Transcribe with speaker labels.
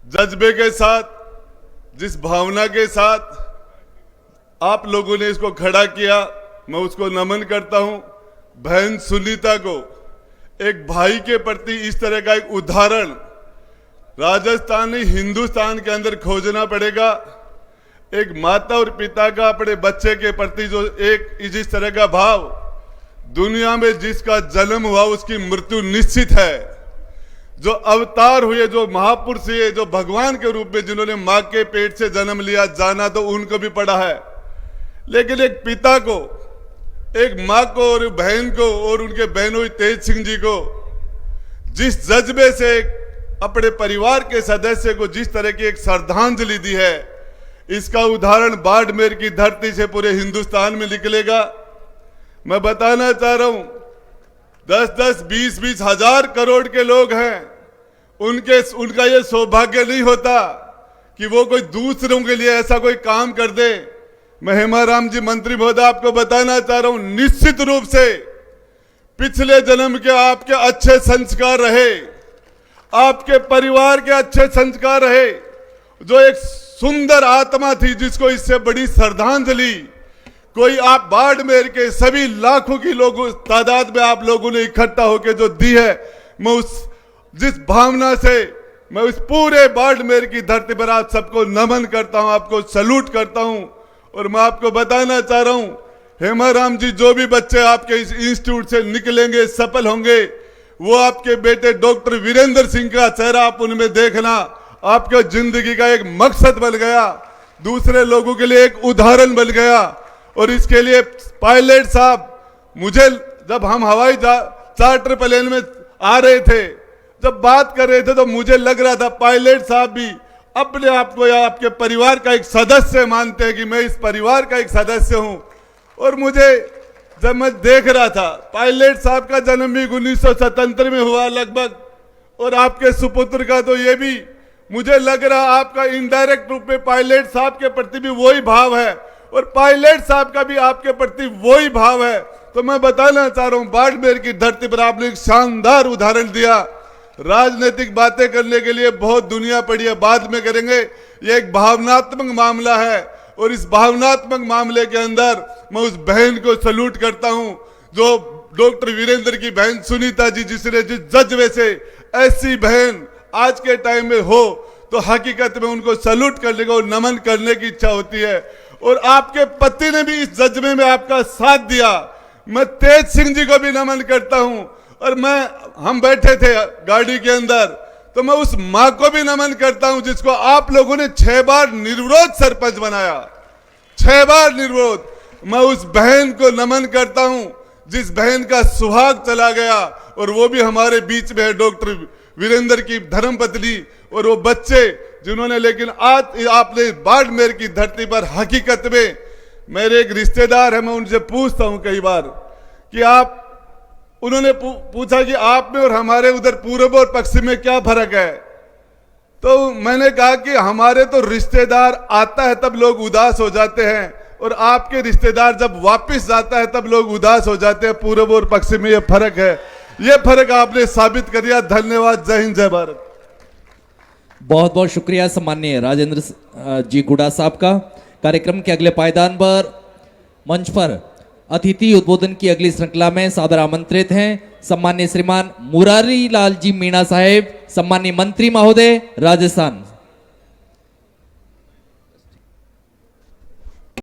Speaker 1: जज्बे के साथ, जिस भावना के साथ आप लोगों ने इसको खड़ा किया, मैं उसको नमन करता हूं। बहन सुनीता को एक भाई के प्रति इस तरह का एक उदाहरण राजस्थान नहीं हिंदुस्तान के अंदर खोजना पड़ेगा। एक माता और पिता का अपने बच्चे के प्रति जो एक जिस तरह का भाव, दुनिया में जिसका जन्म हुआ उसकी मृत्यु निश्चित है। जो अवतार हुए, जो महापुरुष हुए, जो भगवान के रूप में जिन्होंने मां के पेट से जन्म लिया, जाना तो उनको भी पड़ा है, लेकिन एक पिता को, एक मां को और बहन को और उनके बहनों तेज सिंह जी को जिस जज्बे से अपने परिवार के सदस्य को जिस तरह की एक श्रद्धांजलि दी है, इसका उदाहरण बाड़मेर की धरती से पूरे हिंदुस्तान में निकलेगा। मैं बताना चाह रहा हूं, 10-10, 20-20 हजार करोड़ के लोग हैं, उनका ये सौभाग्य नहीं होता कि वो कोई दूसरों के लिए ऐसा कोई काम कर दे। मैं हेमाराम जी मंत्री महोदय आपको बताना चाह रहा हूं, निश्चित रूप से पिछले जन्म के आपके अच्छे संस्कार रहे, आपके परिवार के अच्छे संस्कार रहे, जो एक सुंदर आत्मा थी जिसको इससे बड़ी श्रद्धांजलि कोई आप बाड़मेर के सभी लाखों की लोगों तादाद में आप लोगों ने इकट्ठा होकर जो दी है, मैं उस जिस भावना से मैं उस पूरे बाड़मेर की धरती पर आप सबको नमन करता हूं, आपको सैल्यूट करता हूं। और मैं आपको बताना चाह रहा हूं, हेमाराम जी, जो भी बच्चे आपके इस इंस्टीट्यूट से निकलेंगे, सफल होंगे, वो आपके बेटे डॉक्टर वीरेंद्र सिंह का चेहरा आप उनमें देखना, आपके जिंदगी का एक मकसद बन गया, दूसरे लोगों के लिए एक उदाहरण बन गया। और इसके लिए पायलट साहब, मुझे जब हम हवाई चार्टर प्लेन में आ रहे थे, जब बात कर रहे थे, तो मुझे लग रहा था पायलट साहब भी अपने आप को या आपके परिवार का एक सदस्य मानते हैं कि मैं इस परिवार का एक सदस्य हूं। और मुझे जब मैं देख रहा था, पायलट साहब का जन्म भी 1977 में हुआ लगभग, और आपके सुपुत्र का तो ये भी मुझे लग रहा आपका इनडायरेक्ट रूप में पायलट साहब के प्रति भी वही भाव है, और पायलट साहब का भी आपके प्रति वही भाव है। तो मैं बताना चाह रहा हूं, बाड़मेर की धरती पर आपने एक शानदार उदाहरण दिया। राजनीतिक बातें करने के लिए बहुत दुनिया पड़ी है, बाद में करेंगे। ये एक भावनात्मक मामला है, और इस भावनात्मक मामले के अंदर मैं उस बहन को सैल्यूट करता हूं जो डॉक्टर वीरेंद्र की बहन सुनीता जी, जिसने जिस जज्बे से ऐसी बहन आज के टाइम में हो, तो हकीकत में उनको सैल्यूट करने को, नमन करने की इच्छा होती है। और आपके पति ने भी इस जज्बे में आपका साथ दिया। मैं तेज सिंह जी को भी नमन करता हूं। और हम बैठे थे गाड़ी के अंदर, तो मैं उस मां को भी नमन करता हूं जिसको आप लोगों ने 6 बार निर्विरोध सरपंच बनाया, 6 बार निर्विरोध। मैं उस बहन को नमन करता हूं जिस बहन का सुहाग चला गया, और वो भी हमारे बीच में है, डॉक्टर वीरेंद्र की धर्मपत्नी, और वो बच्चे जिन्होंने, लेकिन आज आपने बाड़मेर की धरती पर हकीकत में, मेरे एक रिश्तेदार है, मैं उनसे पूछता हूं कई बार कि आप, उन्होंने पूछा कि आप में और हमारे उधर पूर्व और पश्चिम में क्या फर्क है। तो मैंने कहा कि हमारे तो रिश्तेदार आता है तब लोग उदास हो जाते हैं, और आपके रिश्तेदार जब वापस जाता है तब लोग उदास हो जाते हैं। पूर्व और पश्चिम में ये फर्क है, ये फर्क आपने साबित कर दिया। धन्यवाद। जय हिंद, जय भारत।
Speaker 2: बहुत बहुत शुक्रिया सम्माननीय राजेंद्र जी गुड़ा साहब का। कार्यक्रम के अगले पायदान पर मंच पर अतिथि उद्बोधन की अगली श्रृंखला में सादर आमंत्रित हैं सम्माननीय श्रीमान मुरारी लाल जी मीणा साहेब, सम्माननीय मंत्री महोदय, राजस्थान।